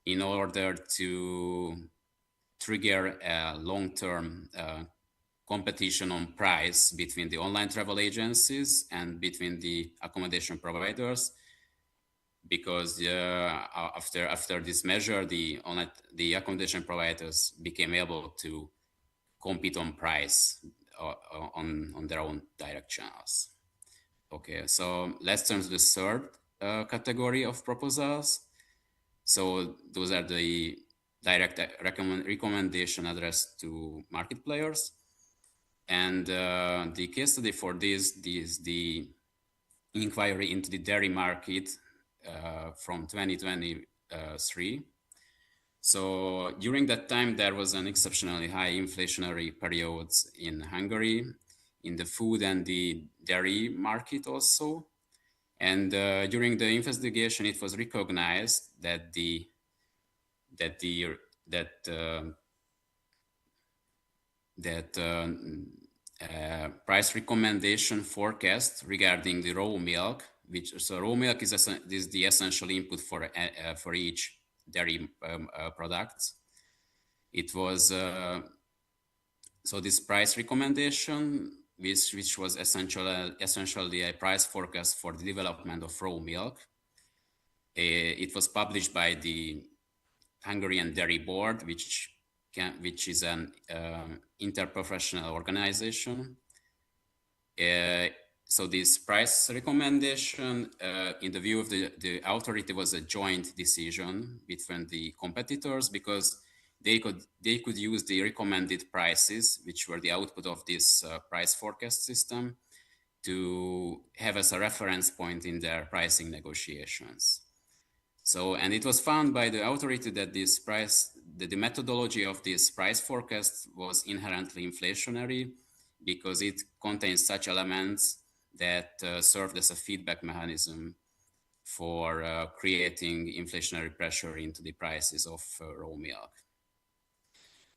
in order to trigger a long-term competition on price between the online travel agencies and between the accommodation providers, because after this measure, the accommodation providers became able to compete on price on their own direct channels. Okay, so let's turn to the third category of proposals. So those are the direct recommendation addressed to market players. And the case study for this is the inquiry into the dairy market from 2023. So during that time, there was an exceptionally high inflationary periods in Hungary, in the food and the dairy market also. And during the investigation, it was recognized that that the that that price recommendation forecast regarding the raw milk, which so raw milk is the essential input for each dairy products. It was so this price recommendation, which was essentially a price forecast for the development of raw milk. It was published by the Hungarian Dairy Board, which is an interprofessional organization. So this price recommendation, in the view of the authority, was a joint decision between the competitors, because they could use the recommended prices, which were the output of this price forecast system, to have as a reference point in their pricing negotiations. So, and it was found by the authority that the methodology of this price forecast was inherently inflationary, because it contains such elements that served as a feedback mechanism for creating inflationary pressure into the prices of raw milk.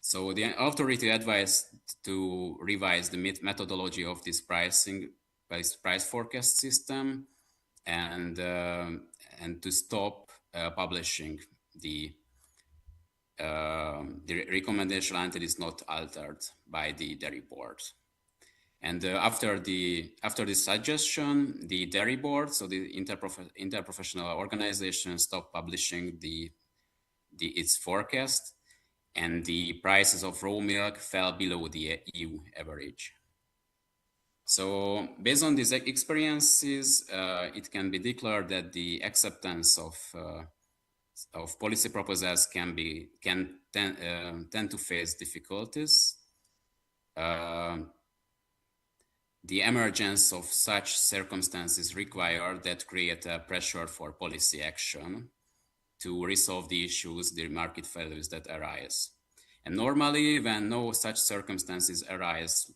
So the authority advised to revise the methodology of this price forecast system, and to stop publishing the recommendation until it's not altered by the dairy board. And after this suggestion, the dairy board, so the interprofessional organization, stopped publishing its forecast, and the prices of raw milk fell below the EU average. So based on these experiences, it can be declared that the acceptance of policy proposals can tend to face difficulties. The emergence of such circumstances require that create a pressure for policy action to resolve the issues, the market failures that arise. And normally, when no such circumstances arise,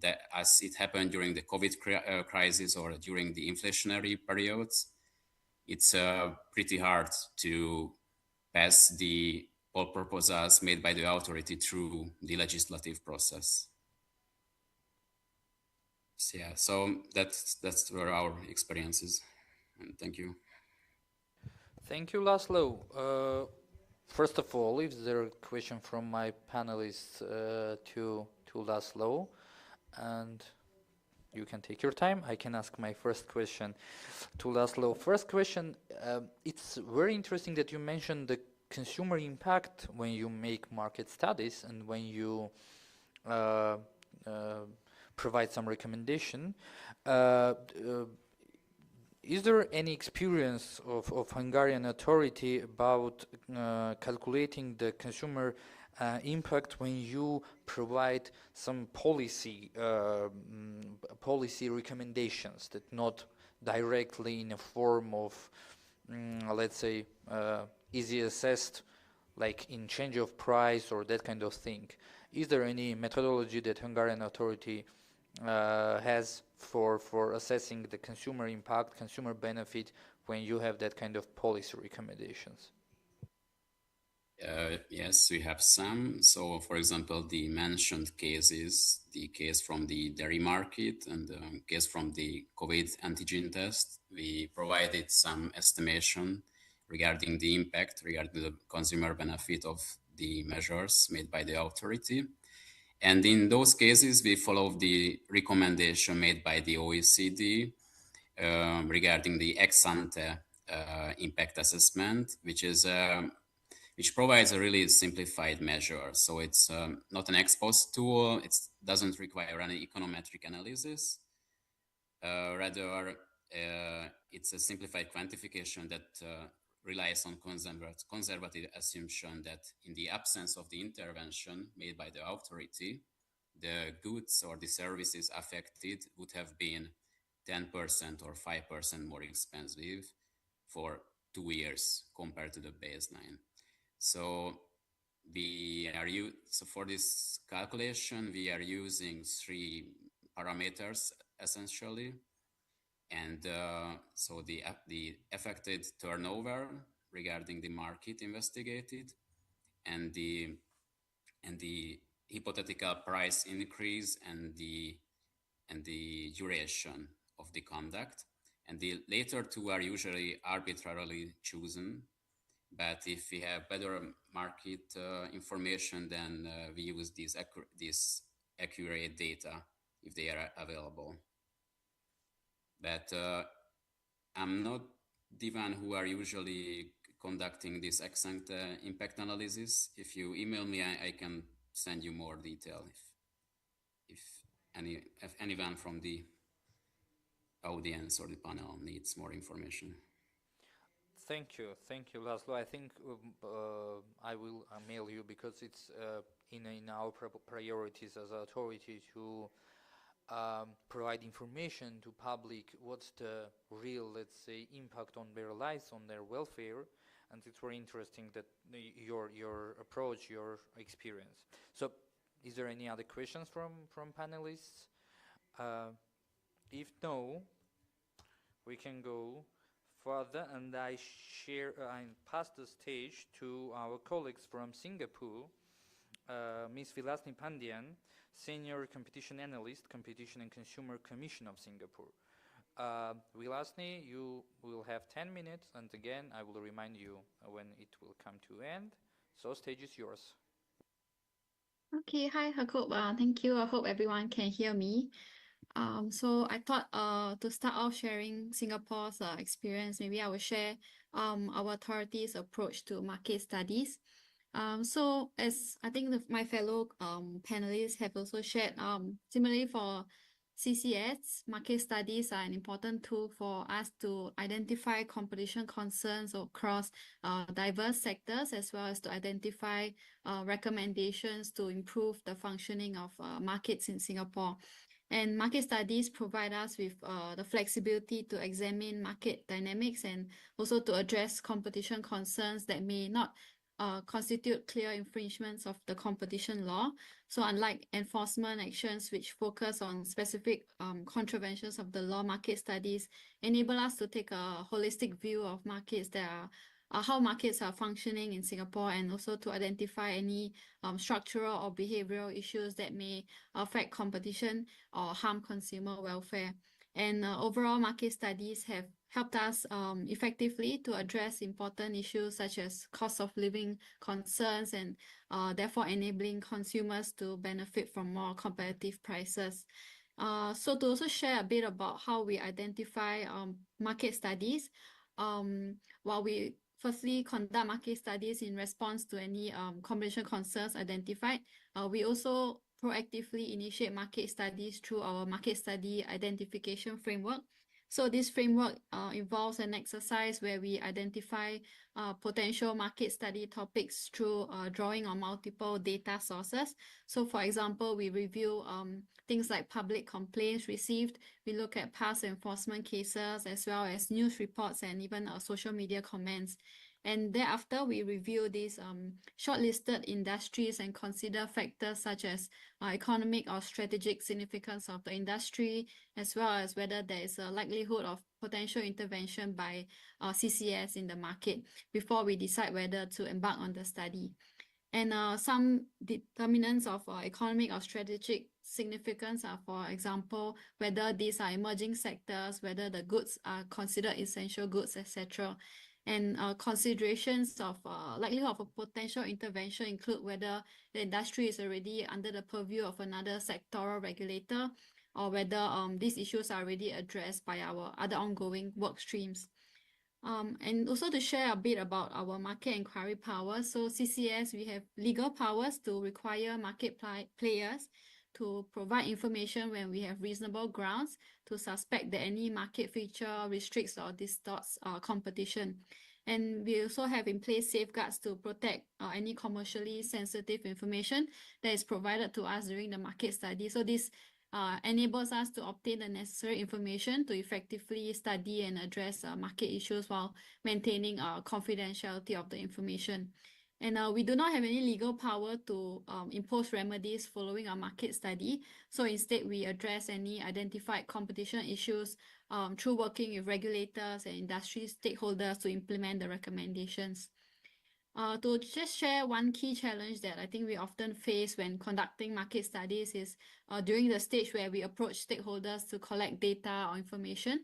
that as it happened during the COVID crisis or during the inflationary periods, it's pretty hard to pass the all proposals made by the authority through the legislative process. So, yeah, so that's were our experiences. And thank you. Thank you, Laszlo. First of all, if there a question from my panelists to Laszlo, and you can take your time. I can ask my first question to Laszlo. First question, it's very interesting that you mentioned the consumer impact when you make market studies and when you uh, uh, provide some recommendation. Is there any experience of Hungarian authority about calculating the consumer impact when you provide some policy recommendations that not directly in a form of, let's say, easy assessed, like in change of price or that kind of thing? Is there any methodology that Hungarian authority has for assessing the consumer impact, consumer benefit when you have that kind of policy recommendations? Yes, we have some. So, for example, the mentioned cases, the case from the dairy market and the case from the COVID antigen test, we provided some estimation regarding the impact, regarding the consumer benefit of the measures made by the authority. And in those cases, we follow the recommendation made by the OECD regarding the ex-ante impact assessment, which provides a really simplified measure. So it's not an ex post tool. It doesn't require any econometric analysis. Rather, it's a simplified quantification that relies on conservative assumption that in the absence of the intervention made by the authority, the goods or the services affected would have been 10% or 5% more expensive for 2 years compared to the baseline. So so for this calculation, we are using 3 parameters essentially. And so the affected turnover regarding the market investigated, and the hypothetical price increase, and the duration of the conduct. And the later two are usually arbitrarily chosen. But if we have better market information, then we use these accurate data if they are available. But I'm not the one who are usually conducting this ex-ante impact analysis. If you email me, I can send you more detail if anyone from the audience or the panel needs more information. Thank you, Laszlo. I think I will mail you because it's in our priorities as authority to provide information to public what's the real, let's say, impact on their lives, on their welfare, and it's very interesting that your approach, your experience. So, is there any other questions from panelists? If no, we can go further, and I pass the stage to our colleagues from Singapore, Ms. Vilasni Pandian, Senior Competition Analyst, Competition and Consumer Commission of Singapore. Vilasni, you will have 10 minutes, and again, I will remind you when it will come to end. So, stage is yours. Okay, hi, Jakob. Thank you. I hope everyone can hear me. So I thought to start off sharing Singapore's experience, maybe I will share our authority's approach to market studies. So as I think my fellow panelists have also shared, similarly for CCS, market studies are an important tool for us to identify competition concerns across diverse sectors, as well as to identify recommendations to improve the functioning of markets in Singapore. And market studies provide us with the flexibility to examine market dynamics and also to address competition concerns that may not constitute clear infringements of the competition law. So unlike enforcement actions which focus on specific contraventions of the law, market studies enable us to take a holistic view of markets that are how markets are functioning in Singapore, and also to identify any structural or behavioral issues that may affect competition or harm consumer welfare. And overall, market studies have helped us effectively to address important issues such as cost of living concerns, and therefore enabling consumers to benefit from more competitive prices. So to also share a bit about how we identify market studies, while we firstly conduct market studies in response to any competition concerns identified, we also proactively initiate market studies through our market study identification framework. So this framework involves an exercise where we identify potential market study topics through drawing on multiple data sources. So for example, we review things like public complaints received. We look at past enforcement cases, as well as news reports and even social media comments. And thereafter, we review these shortlisted industries and consider factors such as economic or strategic significance of the industry, as well as whether there is a likelihood of potential intervention by CCS in the market before we decide whether to embark on the study. And some determinants of economic or strategic significance are, for example, whether these are emerging sectors, whether the goods are considered essential goods, etc. And considerations of likelihood of a potential intervention include whether the industry is already under the purview of another sectoral regulator, or whether these issues are already addressed by our other ongoing work streams. And also to share a bit about our market inquiry powers. So CCS, we have legal powers to require market players to provide information when we have reasonable grounds to suspect that any market feature restricts or distorts competition. And we also have in place safeguards to protect any commercially sensitive information that is provided to us during the market study. So this enables us to obtain the necessary information to effectively study and address market issues while maintaining confidentiality of the information. And we do not have any legal power to impose remedies following our market study. So instead, we address any identified competition issues through working with regulators and industry stakeholders to implement the recommendations. To just share one key challenge that I think we often face when conducting market studies is during the stage where we approach stakeholders to collect data or information.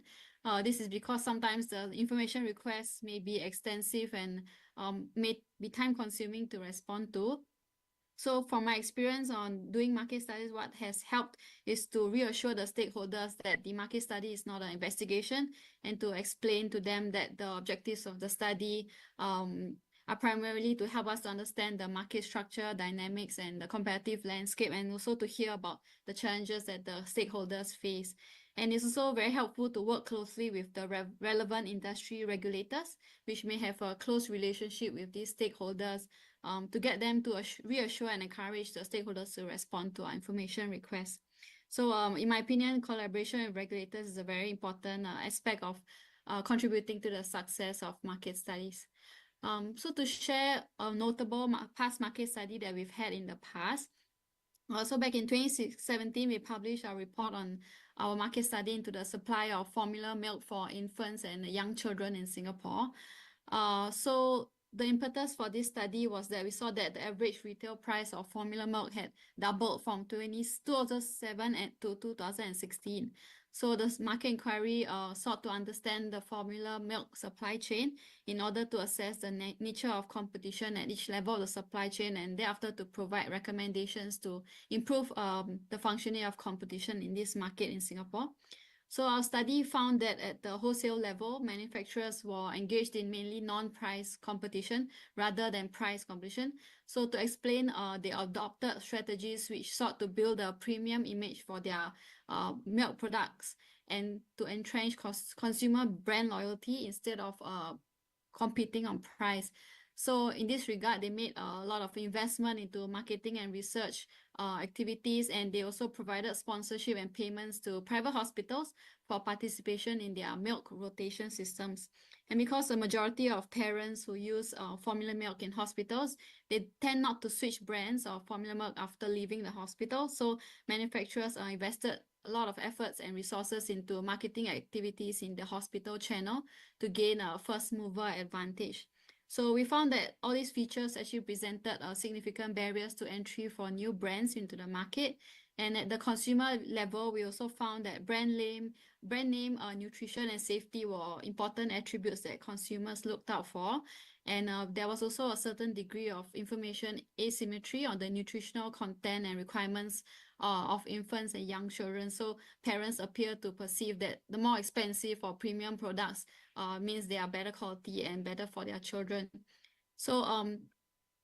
This is because sometimes the information requests may be extensive and may be time consuming to respond to. So from my experience on doing market studies, what has helped is to reassure the stakeholders that the market study is not an investigation, and to explain to them that the objectives of the study are primarily to help us to understand the market structure, dynamics, and the competitive landscape, and also to hear about the challenges that the stakeholders face. And it's also very helpful to work closely with the relevant industry regulators, which may have a close relationship with these stakeholders, to get them to reassure and encourage the stakeholders to respond to our information requests. So in my opinion, collaboration with regulators is a very important aspect of contributing to the success of market studies. So to share a notable past market study that we've had in the past. So back in 2017, we published a report on our market study into the supply of formula milk for infants and young children in Singapore. So the impetus for this study was that we saw that the average retail price of formula milk had doubled from 2007 to 2016. So the market inquiry sought to understand the formula milk supply chain in order to assess the nature of competition at each level of the supply chain, and thereafter to provide recommendations to improve the functioning of competition in this market in Singapore. So our study found that at the wholesale level, manufacturers were engaged in mainly non-price competition rather than price competition. So to explain, they adopted strategies which sought to build a premium image for their milk products and to entrench consumer brand loyalty instead of competing on price. So in this regard, they made a lot of investment into marketing and research activities, and they also provided sponsorship and payments to private hospitals for participation in their milk rotation systems. And because the majority of parents who use formula milk in hospitals, they tend not to switch brands of formula milk after leaving the hospital. So manufacturers invested a lot of efforts and resources into marketing activities in the hospital channel to gain a first mover advantage. So we found that all these features actually presented significant barriers to entry for new brands into the market. And at the consumer level, we also found that brand name, nutrition, and safety were important attributes that consumers looked out for. And there was also a certain degree of information asymmetry on the nutritional content and requirements of infants and young children. So parents appear to perceive that the more expensive or premium products means they are better quality and better for their children. So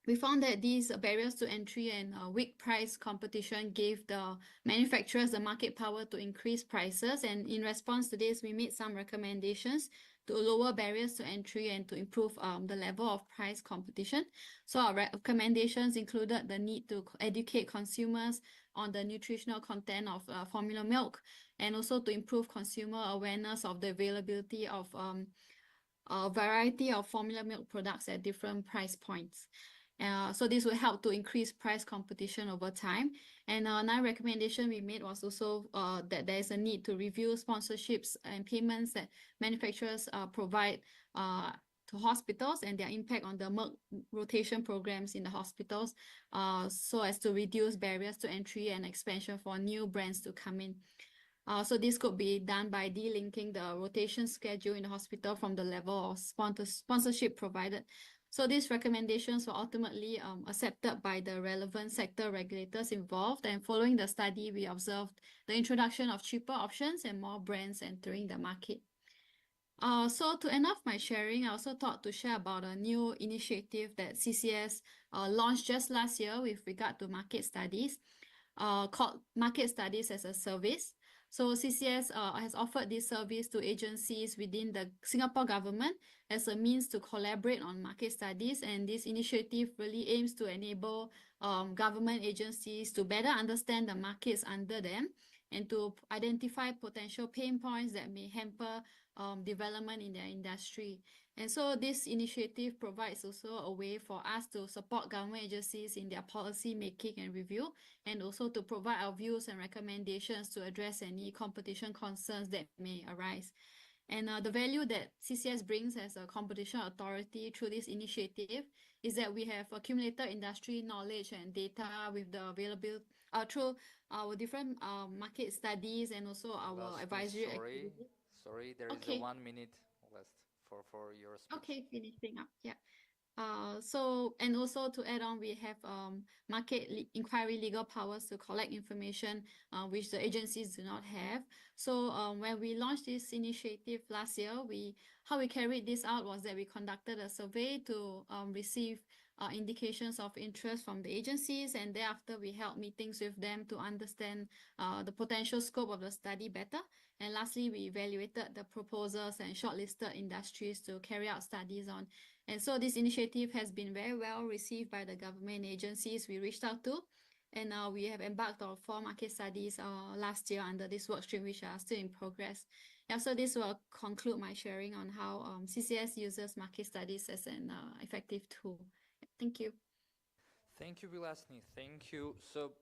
we found that these barriers to entry and weak price competition gave the manufacturers the market power to increase prices. And in response to this, we made some recommendations to lower barriers to entry and to improve the level of price competition. So our recommendations included the need to educate consumers on the nutritional content of formula milk, and also to improve consumer awareness of the availability of a variety of formula milk products at different price points. So this will help to increase price competition over time. And another recommendation we made was also that there is a need to review sponsorships and payments that manufacturers provide to hospitals and their impact on the milk rotation programs in the hospitals, so as to reduce barriers to entry and expansion for new brands to come in. So this could be done by delinking the rotation schedule in the hospital from the level of sponsorship provided. So these recommendations were ultimately accepted by the relevant sector regulators involved. And following the study, we observed the introduction of cheaper options and more brands entering the market. So to end off my sharing, I also thought to share about a new initiative that CCS launched just last year with regard to market studies, called Market Studies as a Service. So CCS has offered this service to agencies within the Singapore government as a means to collaborate on market studies. And this initiative really aims to enable government agencies to better understand the markets under them and to identify potential pain points that may hamper development in their industry. And so this initiative provides also a way for us to support government agencies in their policy making and review, and also to provide our views and recommendations to address any competition concerns that may arise. And the value that CCS brings as a competition authority through this initiative is that we have accumulated industry knowledge and data with the available through our different market studies and also our Lastly, advisory sorry, activities. sorry, there is a Okay. 1 minute left for your speech. Okay, finishing up. Yeah. So, and also to add on, we have market inquiry legal powers to collect information, which the agencies do not have. So, when we launched this initiative last year, how we carried this out was that we conducted a survey to receive indications of interest from the agencies, and thereafter we held meetings with them to understand the potential scope of the study better. And lastly, we evaluated the proposals and shortlisted industries to carry out studies on. And so this initiative has been very well received by the government agencies we reached out to. And we have embarked on 4 market studies last year under this workstream, which are still in progress. Yeah, so this will conclude my sharing on how CCS uses market studies as an effective tool. Thank you. Thank you, Vilasni. Thank you. So,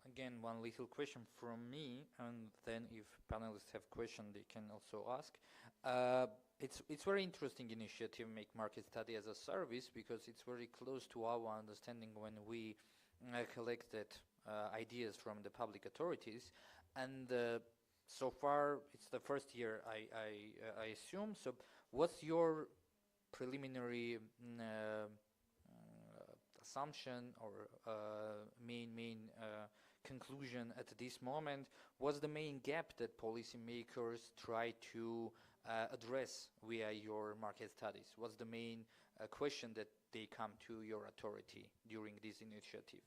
again, one little question from me, and then if panelists have questions, they can also ask. It's very interesting initiative, Make Market Study as a Service, because it's very close to our understanding when we collected ideas from the public authorities. And so far, it's the first year, I assume. So, what's your preliminary assumption or main conclusion at this moment? What's the main gap that policymakers try to address via your market studies? What's the main question that they come to your authority during this initiative?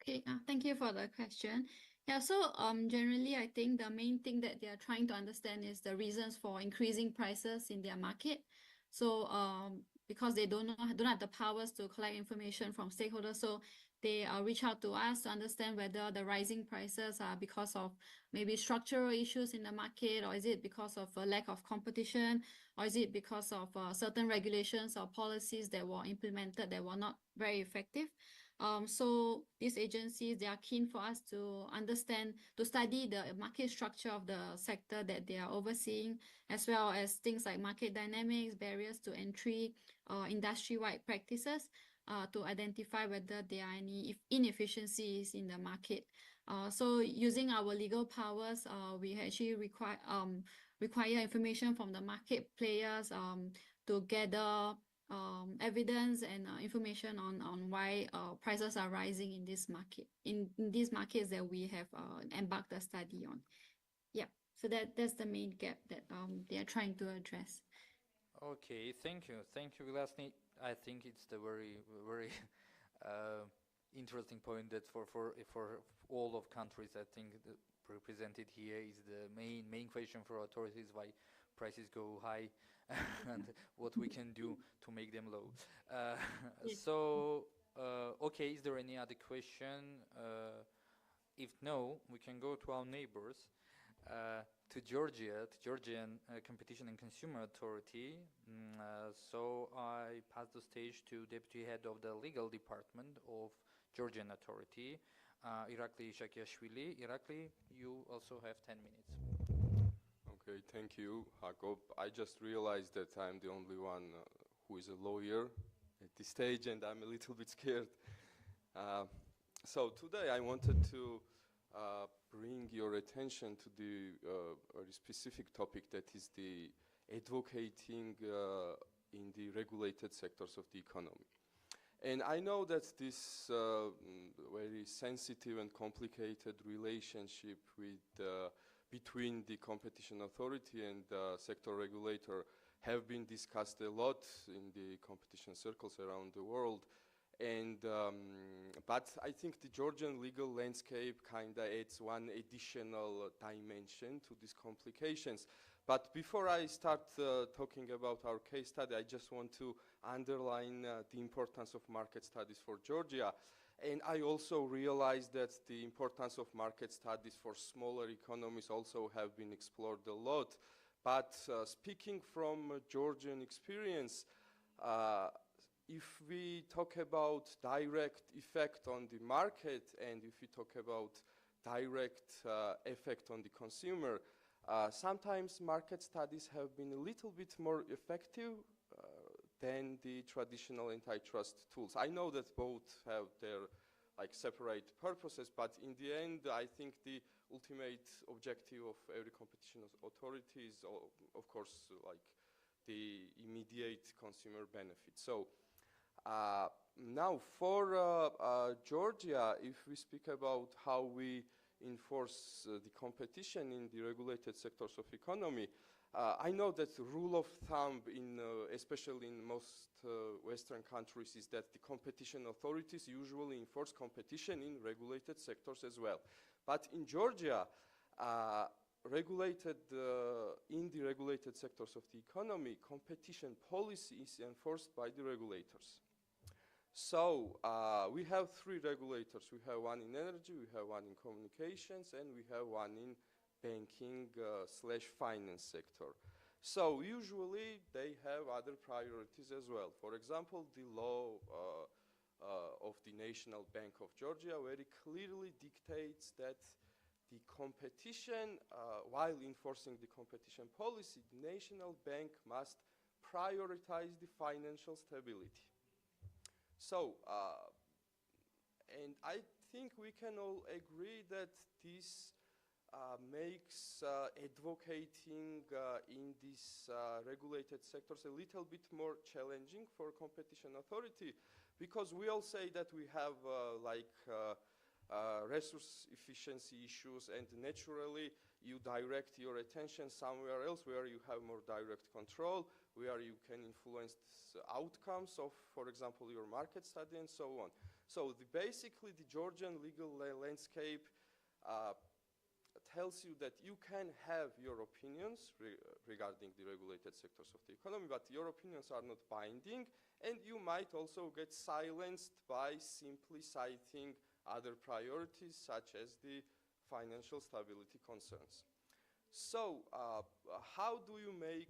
Okay, thank you for the question. Yeah, so generally, I think the main thing that they are trying to understand is the reasons for increasing prices in their market. So because they don't have the powers to collect information from stakeholders, so they reach out to us to understand whether the rising prices are because of maybe structural issues in the market, or is it because of a lack of competition, or is it because of certain regulations or policies that were implemented that were not very effective. So these agencies, they are keen for us to understand, to study the market structure of the sector that they are overseeing, as well as things like market dynamics, barriers to entry, industry-wide practices, to identify whether there are any inefficiencies in the market. So using our legal powers, we actually require information from the market players to gather evidence and information on why prices are rising in this market, in these markets that we have embarked a study on. Yeah, so that's the main gap that they are trying to address. Okay, thank you, Vilasni. I think it's the very interesting point that for all of countries, I think represented here is the main question for authorities: why prices go high and what we can do to make them low. Yes. So, okay, is there any other question? If no, we can go to our neighbors, to Georgia, to Georgian Competition and Consumer Authority. So I pass the stage to Deputy Head of the Legal Department of Georgian Authority, Irakli Shakiashvili. Irakli, you also have 10 minutes. Okay, thank you, Jakob. I just realized that I'm the only one who is a lawyer at this stage, and I'm a little bit scared. So today I wanted to bring your attention to the very specific topic, that is the advocating in the regulated sectors of the economy. And I know that this very sensitive and complicated relationship between the competition authority and the sector regulator have been discussed a lot in the competition circles around the world. And but I think the Georgian legal landscape kind of adds one additional dimension to these complications. But before I start talking about our case study, I just want to underline the importance of market studies for Georgia. And I also realized that the importance of market studies for smaller economies also have been explored a lot. But speaking from Georgian experience, if we talk about direct effect on the market, and if we talk about direct effect on the consumer, sometimes market studies have been a little bit more effective than the traditional antitrust tools. I know that both have their separate purposes, but in the end, I think the ultimate objective of every competition authority is, of course, the immediate consumer benefit. So now for Georgia, if we speak about how we enforce the competition in the regulated sectors of economy, I know that the rule of thumb, especially in most Western countries, is that the competition authorities usually enforce competition in regulated sectors as well. But in Georgia, in the regulated sectors of the economy, competition policy is enforced by the regulators. So we have three regulators. We have one in energy, we have one in communications, and we have one in banking / finance sector. So usually they have other priorities as well. For example, the law of the National Bank of Georgia very clearly dictates that the competition, while enforcing the competition policy, the National Bank must prioritize the financial stability. So, and I think we can all agree that this makes advocating in these regulated sectors a little bit more challenging for competition authority, because we all say that we have resource efficiency issues, and naturally you direct your attention somewhere else where you have more direct control, where you can influence outcomes of, for example, your market study and so on. So basically the Georgian legal landscape tells you that you can have your opinions regarding the regulated sectors of the economy, but your opinions are not binding, and you might also get silenced by simply citing other priorities, such as the financial stability concerns. So how do you make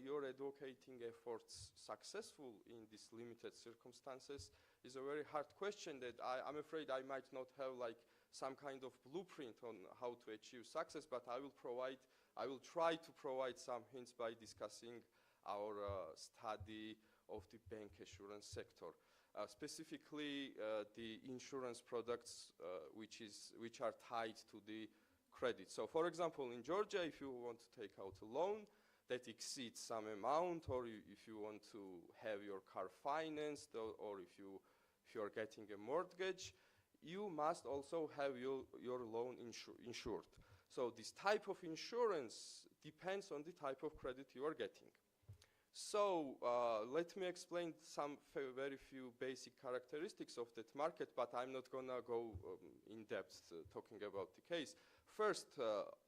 your advocating efforts successful in these limited circumstances is a very hard question that I'm afraid I might not have some kind of blueprint on how to achieve success, but I will try to provide some hints by discussing our study of the bank assurance sector. Specifically, the insurance products which are tied to the credit. So, for example, in Georgia, if you want to take out a loan that exceeds some amount, or if you want to have your car financed, or if you are getting a mortgage, you must also have your loan insured. So this type of insurance depends on the type of credit you are getting. So let me explain some very few basic characteristics of that market, but I'm not gonna go in depth talking about the case. First,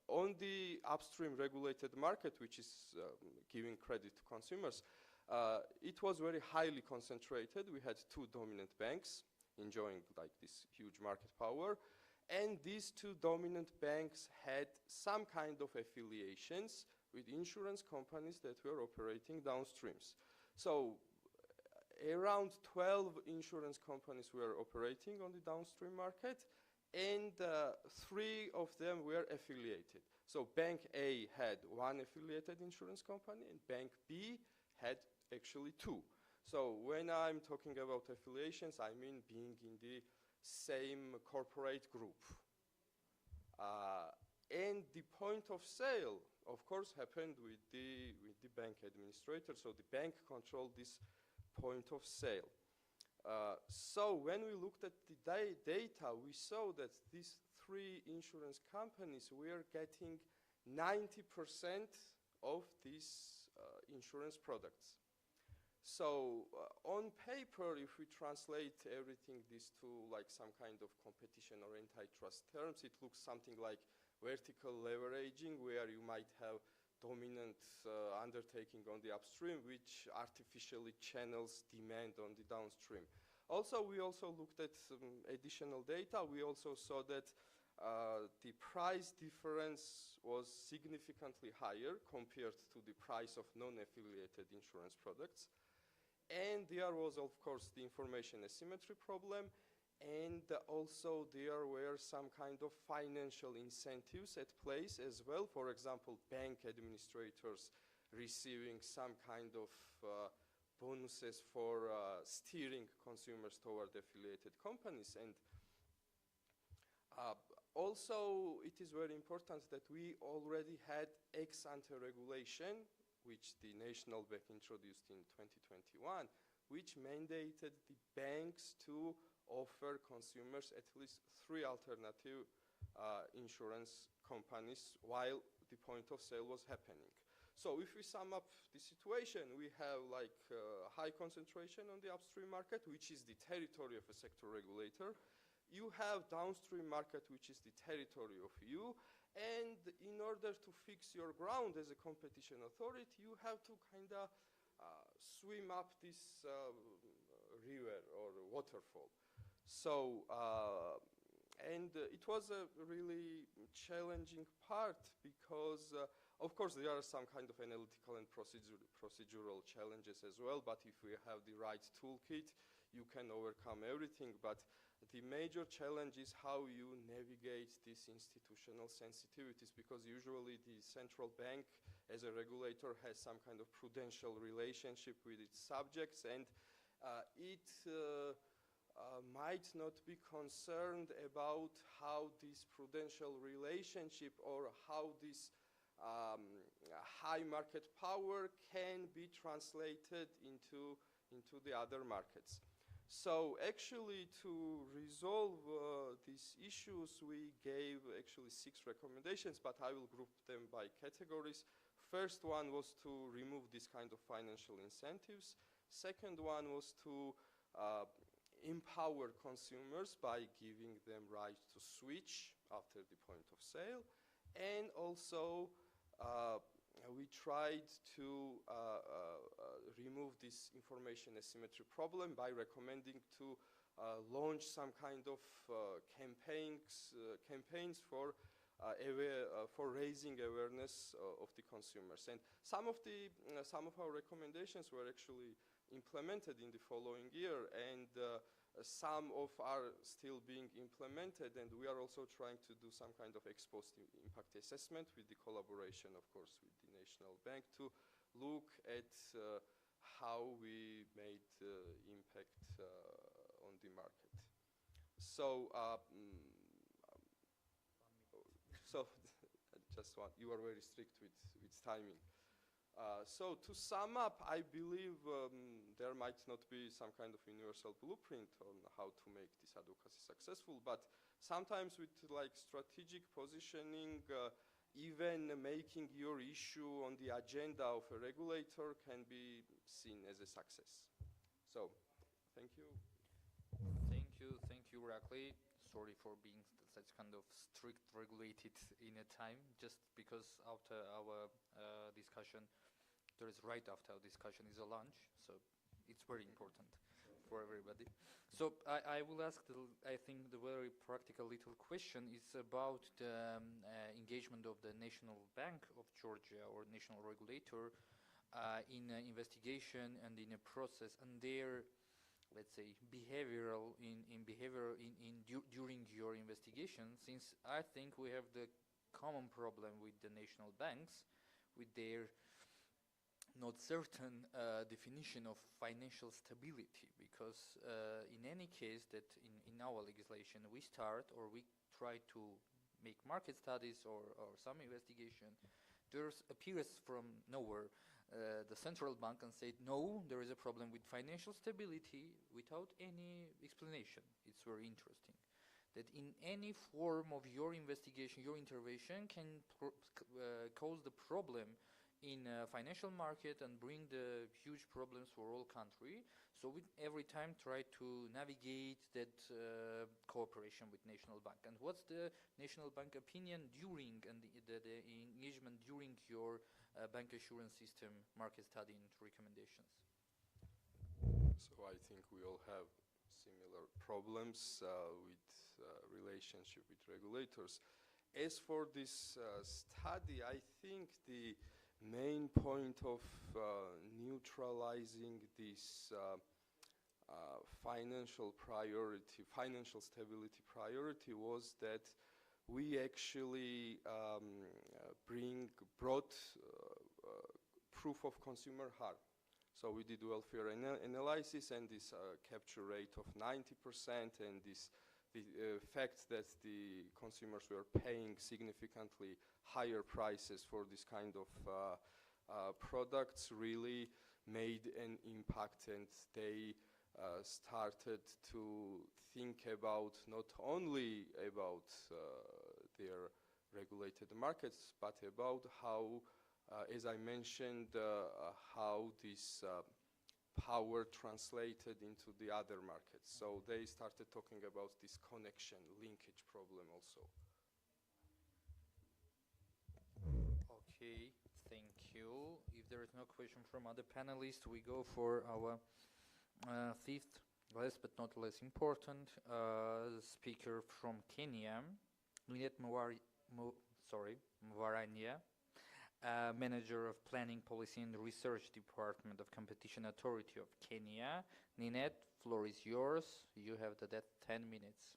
on the upstream regulated market, which is giving credit to consumers, it was very highly concentrated. We had two dominant banks enjoying this huge market power, and these two dominant banks had some kind of affiliations with insurance companies that were operating downstreams. So around 12 insurance companies were operating on the downstream market, and 3 of them were affiliated. So Bank A had 1 affiliated insurance company, and Bank B had actually 2. So when I'm talking about affiliations, I mean being in the same corporate group. And the point of sale, of course, happened with the bank administrator. So the bank controlled this point of sale. So when we looked at the data, we saw that these three insurance companies were getting 90% of these insurance products. So on paper, if we translate everything this to like some kind of competition or antitrust terms, it looks something like vertical leveraging, where you might have dominant undertaking on the upstream, which artificially channels demand on the downstream. Also, we also looked at some additional data. We also saw that the price difference was significantly higher compared to the price of non-affiliated insurance products. And there was, of course, the information asymmetry problem. And also there were some kind of financial incentives at place as well. For example, bank administrators receiving some kind of bonuses for steering consumers toward affiliated companies. And also, it is very important that we already had ex-ante regulation, which the National Bank introduced in 2021, which mandated the banks to offer consumers at least 3 alternative insurance companies while the point of sale was happening. So if we sum up the situation, we have like high concentration on the upstream market, which is the territory of a sector regulator. You have downstream market, which is the territory of you. And in order to fix your ground as a competition authority, you have to kind of swim up this river or waterfall. So, and it was a really challenging part because, of course, there are some kind of analytical and procedural challenges as well. But if we have the right toolkit, you can overcome everything. But the major challenge is how you navigate these institutional sensitivities, because usually the central bank as a regulator has some kind of prudential relationship with its subjects, and it might not be concerned about how this prudential relationship or how this high market power can be translated into the other markets. So actually, to resolve these issues, we gave actually 6 recommendations, but I will group them by categories. First one was to remove this kind of financial incentives. Second one was to empower consumers by giving them right to switch after the point of sale. And also, we tried to remove this information asymmetry problem by recommending to launch some kind of campaigns for raising awareness of the consumers. And some of our recommendations were actually implemented in the following year, and some of are still being implemented, and we are also trying to do some kind of ex-post impact assessment with the collaboration, of course, with the National Bank to look at how we made impact on the market. So, just one, you are very strict with timing. So to sum up, I believe there might not be some kind of universal blueprint on how to make this advocacy successful, but sometimes with like strategic positioning, even making your issue on the agenda of a regulator can be seen as a success. So, thank you. Thank you, Irakli. Sorry for being such kind of strict regulated in a time, just because after our discussion, right after our discussion is a lunch, so it's very important for everybody. So I will ask, I think the very practical little question is about the engagement of the National Bank of Georgia or national regulator in investigation and in a process, and their, let's say, during your investigation, since I think we have the common problem with the national banks, with their not certain definition of financial stability, because in any case that in our legislation we start or we try to make market studies or some investigation, there appears from nowhere the central bank and said, no, there is a problem with financial stability without any explanation. It's very interesting that in any form of your investigation, your intervention can cause the problem in financial market and bring the huge problems for all country. So we every time try to navigate that cooperation with National Bank. And what's the National Bank opinion during and the engagement during your bank assurance system market study and recommendations? So I think we all have similar problems with relationship with regulators. As for this study, I think the main point of neutralizing this financial stability priority was that we actually brought proof of consumer harm. So we did welfare analysis, and this capture rate of 90%, and this the fact that the consumers were paying significantly higher prices for this kind of products really made an impact, and they started to think about not only about their regulated markets, but about how, as I mentioned, how this power translated into the other markets. So they started talking about this connection, linkage problem also. Okay, thank you. If there is no question from other panelists, we go for our fifth, last but not less important, speaker from Kenya, Linet Mvaranya, Manager of Planning Policy and Research Department of Competition Authority of Kenya. Ninette, floor is yours. You have the 10 minutes.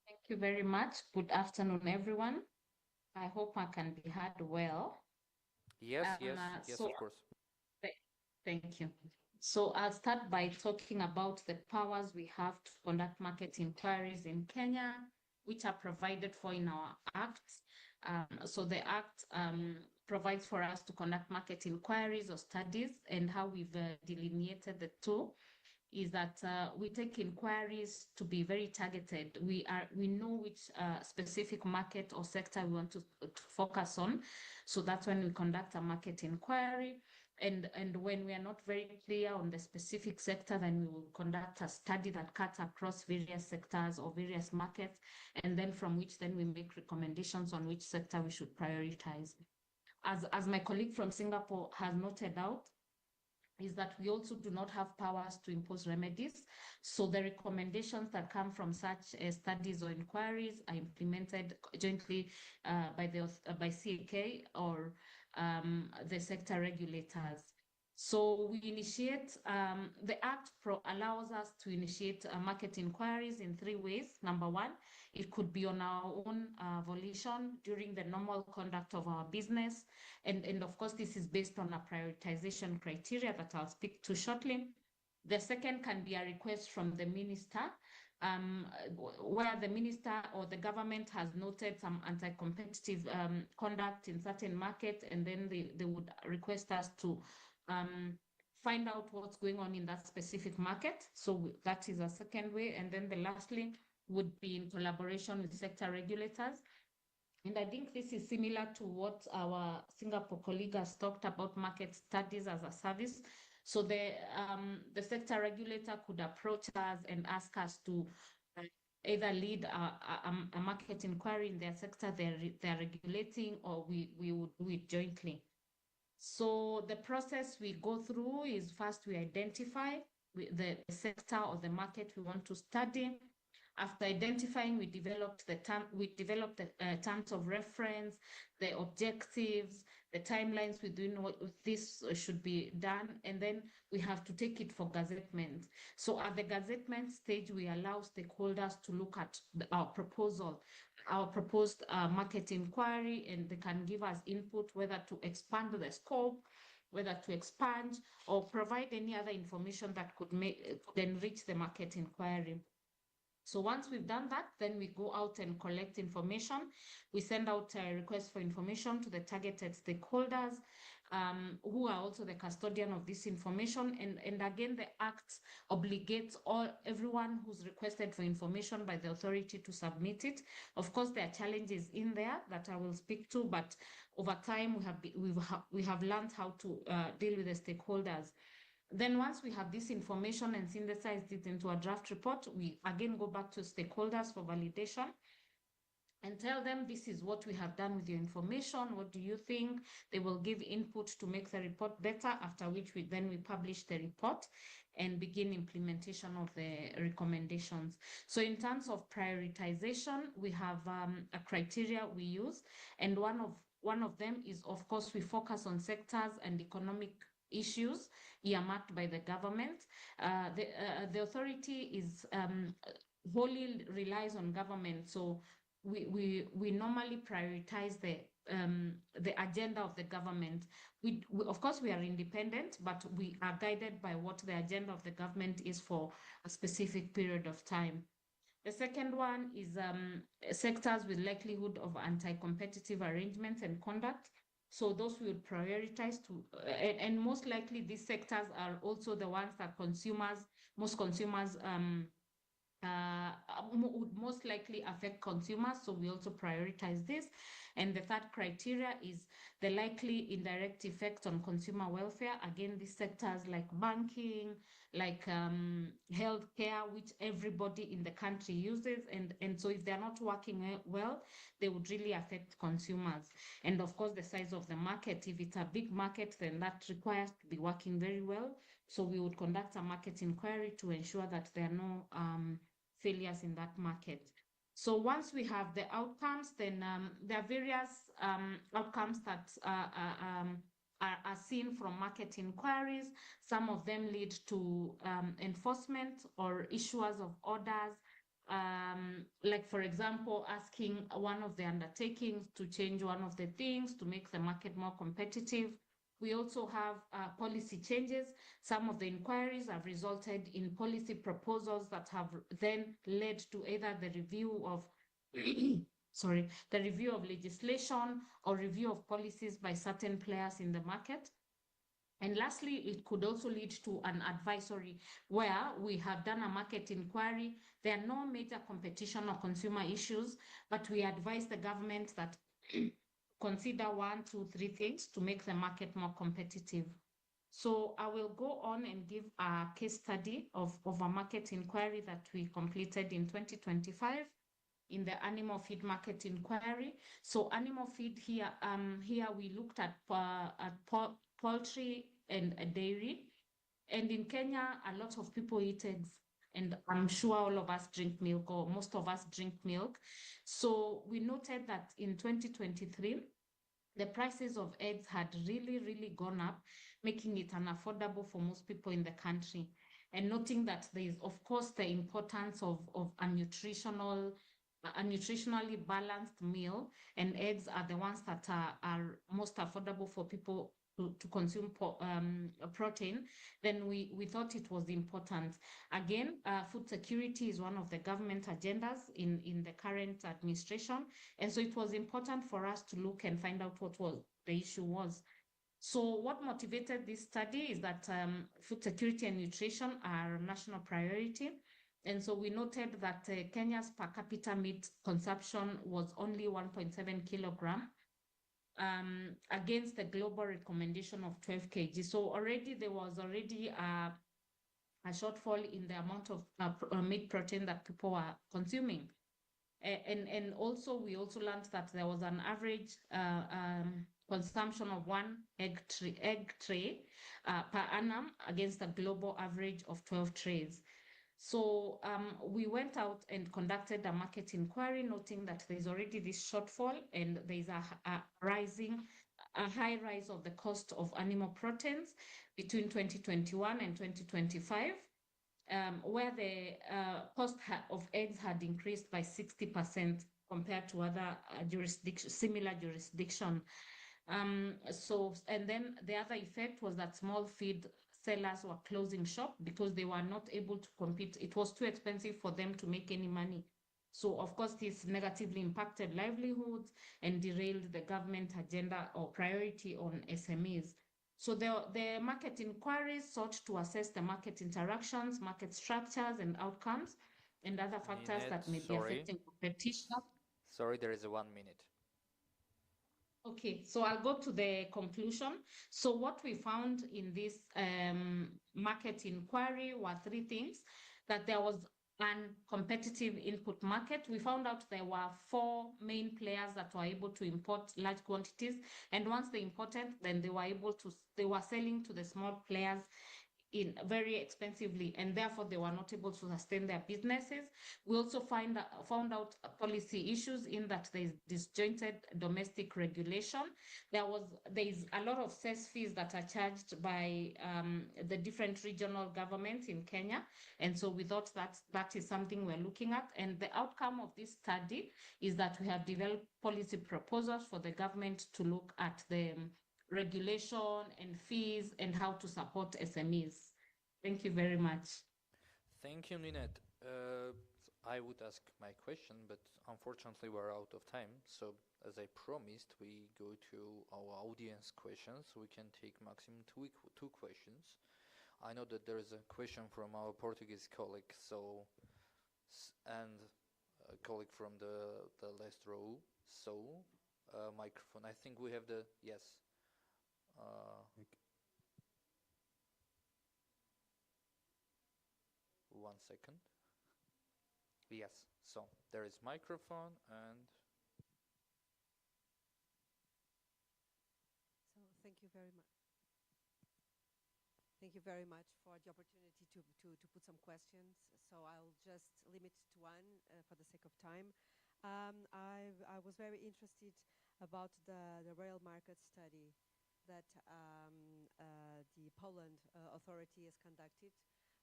Thank you very much. Good afternoon, everyone. I hope I can be heard well. Yes, yes, of course. Thank you. So I'll start by talking about the powers we have to conduct market inquiries in Kenya, which are provided for in our Act. So the Act provides for us to conduct market inquiries or studies, and how we've delineated the two is that we take inquiries to be very targeted. We know which specific market or sector we want to focus on. So that's when we conduct a market inquiry. And when we are not very clear on the specific sector, then we will conduct a study that cuts across various sectors or various markets, and then from which then we make recommendations on which sector we should prioritize. As my colleague from Singapore has noted out, is that we also do not have powers to impose remedies. So the recommendations that come from such studies or inquiries are implemented jointly by CAK or the sector regulators. So we initiate, the Act allows us to initiate market inquiries in 3 ways. Number one, it could be on our own volition during the normal conduct of our business. And of course, this is based on a prioritization criteria that I'll speak to shortly. The second can be a request from the minister, where the minister or the government has noted some anti-competitive conduct in certain markets, and then they would request us to find out what's going on in that specific market. So that is a second way. And then the lastly would be in collaboration with sector regulators. And I think this is similar to what our Singapore colleague has talked about, market studies as a service. So the sector regulator could approach us and ask us to either lead a market inquiry in their sector they're regulating, or we would do it jointly. So the process we go through is, first we identify the sector or the market we want to study. After identifying, we developed the terms of reference, the objectives, the timelines within what this should be done, and then we have to take it for gazettement. So at the gazettement stage, we allow stakeholders to look at our proposal, our proposed market inquiry, and they can give us input whether to expand the scope, whether to expand, or provide any other information that could enrich the market inquiry. So once we've done that, then we go out and collect information. We send out a request for information to the targeted stakeholders, who are also the custodian of this information. And again, the Act obligates everyone who's requested for information by the authority to submit it. Of course, there are challenges in there that I will speak to, but over time we have learned how to deal with the stakeholders. Then once we have this information and synthesized it into a draft report, we again go back to stakeholders for validation and tell them this is what we have done with your information. What do you think? They will give input to make the report better, after which we publish the report and begin implementation of the recommendations. So in terms of prioritization, we have a criteria we use, and one of them is, of course, we focus on sectors and economic issues earmarked by the government. The authority is wholly relies on government, so we normally prioritize the agenda of the government. We of course we are independent, but we are guided by what the agenda of the government is for a specific period of time. The second one is sectors with likelihood of anti-competitive arrangements and conduct. So those we would prioritize to, and most likely these sectors are also the ones that most consumers would most likely affect consumers. So we also prioritize this. And the third criteria is the likely indirect effect on consumer welfare. Again, these sectors like banking, like healthcare, which everybody in the country uses. And so if they're not working well, they would really affect consumers. And of course, the size of the market. If it's a big market, then that requires to be working very well. So we would conduct a market inquiry to ensure that there are no failures in that market. So once we have the outcomes, then there are various outcomes that are seen from market inquiries. Some of them lead to enforcement or issuers of orders. Like, for example, asking one of the undertakings to change one of the things to make the market more competitive. We also have policy changes. Some of the inquiries have resulted in policy proposals that have then led to either the review of the review of legislation or review of policies by certain players in the market. And lastly, it could also lead to an advisory where we have done a market inquiry. There are no major competition or consumer issues, but we advise the government that consider 1, 2, 3 things to make the market more competitive. So I will go on and give a case study of a market inquiry that we completed in 2025 in the animal feed market inquiry. So animal feed here we looked at poultry and dairy. And in Kenya, a lot of people eat eggs. And I'm sure all of us drink milk, or most of us drink milk. So we noted that in 2023, the prices of eggs had really, really gone up, making it unaffordable for most people in the country. And noting that there is, of course, the importance of a nutritionally balanced meal, and eggs are the ones that are most affordable for people to consume protein, then we thought it was important. Again, food security is one of the government agendas in the current administration. And so it was important for us to look and find out what the issue was. So what motivated this study is that food security and nutrition are a national priority. And so we noted that Kenya's per capita meat consumption was only 1.7 kilogram. Against the global recommendation of 12 kg. So already there was already a shortfall in the amount of meat protein that people are consuming. And also we also learned that there was an average consumption of 1 egg tray per annum against the global average of 12 trays. So we went out and conducted a market inquiry, noting that there's already this shortfall and there's a high rise of the cost of animal proteins between 2021 and 2025, where the cost of eggs had increased by 60% compared to other similar jurisdiction. And then the other effect was that small feed sellers were closing shop because they were not able to compete. It was too expensive for them to make any money. So of course, this negatively impacted livelihoods and derailed the government agenda or priority on SMEs. So the market inquiries sought to assess the market interactions, market structures and outcomes, and other factors Ninette, that may be sorry. affecting competition. Sorry, there is a 1 minute. Okay, so I'll go to the conclusion. So what we found in this market inquiry were three things: that there was an competitive input market. We found out there were four main players that were able to import large quantities, and once they imported, then they were selling to the small players in very expensively, and therefore they were not able to sustain their businesses. We also found out policy issues in that there is disjointed domestic regulation. There is a lot of cess fees that are charged by the different regional governments in Kenya, and so we thought that is something we're looking at. And the outcome of this study is that we have developed policy proposals for the government to look at the regulation and fees and how to support SMEs. Thank you very much. Thank you, Ninette. I would ask my question, but unfortunately we're out of time. So as I promised, we go to our audience questions. We can take maximum two questions. I know that there is a question from our Portuguese colleague, and a colleague from the last row. So microphone. I think we have yes. 1 second. Yes, so there is microphone and... So thank you very much. Thank you very much for the opportunity to put some questions. So I'll just limit to one for the sake of time. I was very interested about the rail market study that the Poland authority has conducted.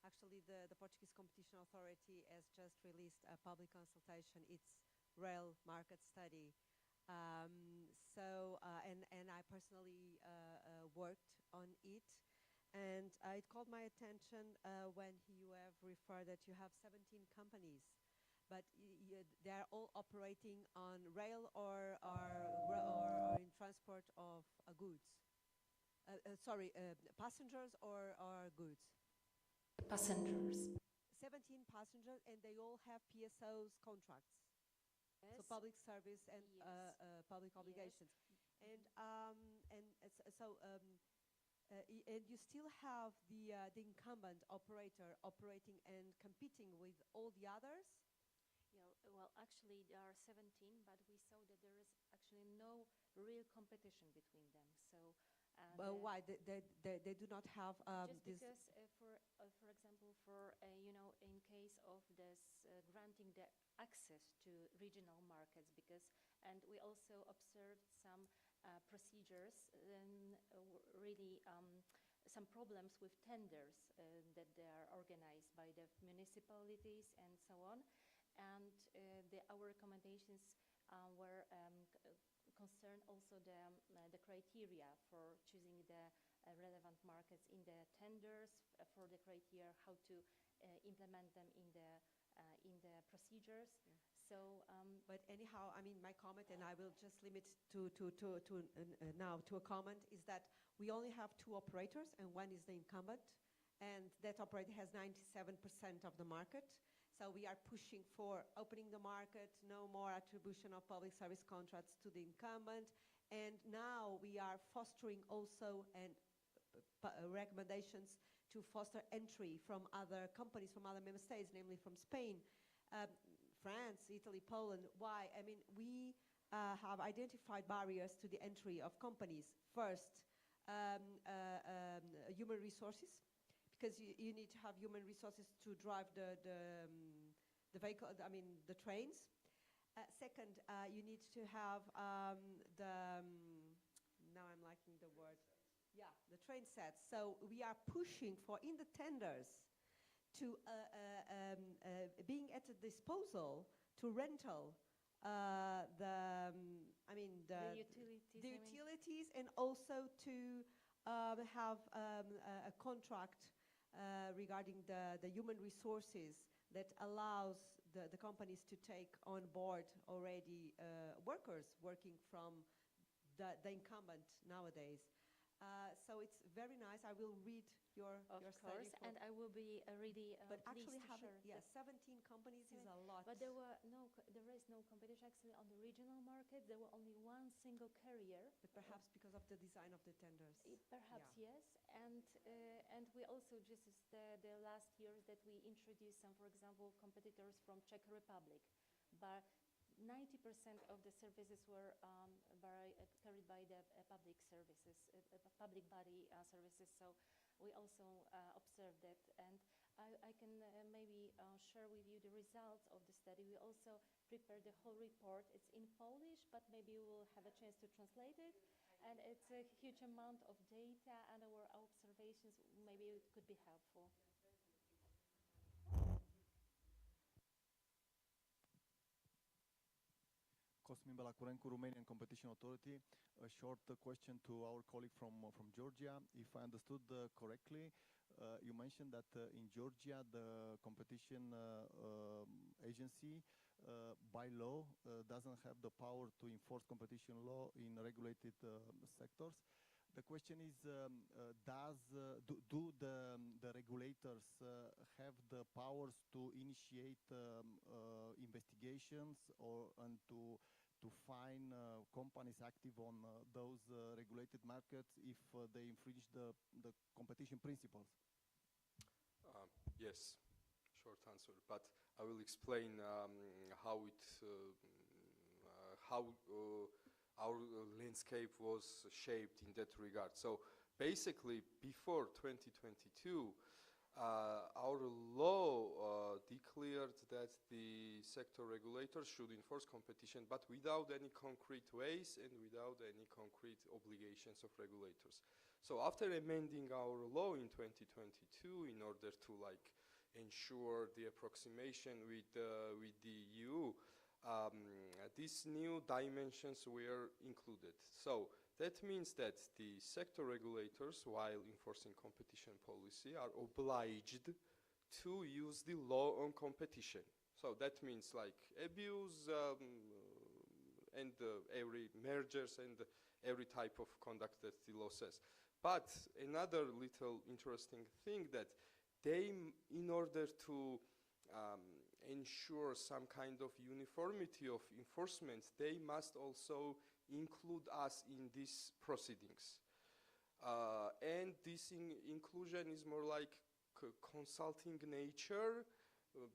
Actually, the Portuguese Competition Authority has just released a public consultation, its rail market study. And I personally worked on it. And it called my attention when you have referred that you have 17 companies, but they're all operating on rail or in transport of goods. Passengers or goods? Passengers. 17 passengers, and they all have PSOs contracts. Yes. So public service and Yes. public obligations. Yes. And you still have the incumbent operator operating and competing with all the others? Yeah, well, actually, there are 17, but we saw that there is actually no real competition between them. So, Well, why? They do not have just this. because, for example, in case of this granting the access to regional markets, and we also observed some procedures and really some problems with tenders that they are organized by the municipalities and so on. And our recommendations were concern also the criteria for choosing the relevant markets in the tenders, for the criteria how to implement them in the procedures. Yeah. So, But anyhow, I mean, my comment, and I will just limit now to a comment, is that we only have two operators, and one is the incumbent, and that operator has 97% of the market. So we are pushing for opening the market, no more attribution of public service contracts to the incumbent. And now we are fostering also recommendations to foster entry from other companies, from other member states, namely from Spain, France, Italy, Poland. Why? I mean, we have identified barriers to the entry of companies. First, human resources, because you need to have human resources to drive the vehicle, the trains. Second, you need to have now I'm lacking the word. Yeah, the train sets. So we are pushing for, in the tenders, to being at the disposal to rental the utilities. utilities, and also to have a contract regarding the human resources that allows the companies to take on board already workers working from the incumbent nowadays. So it's very nice. I will read your study. Of course, and I will be really but pleased actually to having share. 17 companies is a lot. But there is no competition actually on the regional market. There were only one single carrier. But perhaps because of the design of the tenders. Perhaps yes, and we also just the last years that we introduced some, for example, competitors from Czech Republic, but 90% of the services were carried by the public services, public body services. So we also observed that, and I can maybe share with you the results of the study. We also prepared the whole report. It's in Polish, but maybe we'll have a chance to translate it. And it's a huge amount of data, and our observations, maybe it could be helpful. Cosmin Balacurencu, Romanian Competition Authority. A short question to our colleague from Georgia. If I understood correctly, you mentioned that in Georgia the competition agency by law doesn't have the power to enforce competition law in regulated sectors. The question is, do the regulators have the powers to initiate investigations and to fine companies active on those regulated markets if they infringe the competition principles? Yes, short answer. But I will explain how our landscape was shaped in that regard. So basically, before 2022, our law declared that the sector regulators should enforce competition, but without any concrete ways and without any concrete obligations of regulators. So after amending our law in 2022 in order to ensure the approximation with the EU, these new dimensions were included. So that means that the sector regulators, while enforcing competition policy, are obliged to use the law on competition. So that means abuse and every mergers and every type of conduct that the law says. But another little interesting thing that they, in order to ensure some kind of uniformity of enforcement, they must also include us in these proceedings. And this inclusion is more like consulting nature,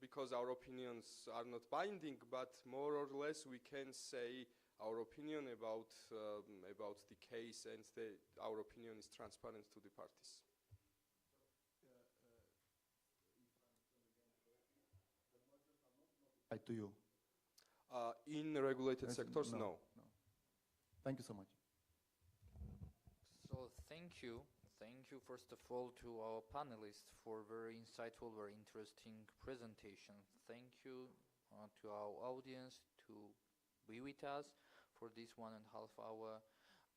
because our opinions are not binding, but more or less we can say our opinion about the case, and our opinion is transparent to the parties. To you? In regulated sectors, no. Thank you so much. So thank you first of all to our panelists for very insightful, very interesting presentation. Thank you to our audience to be with us for this 1.5 hours.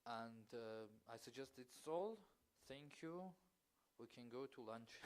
And I suggest it's all. Thank you. We can go to lunch.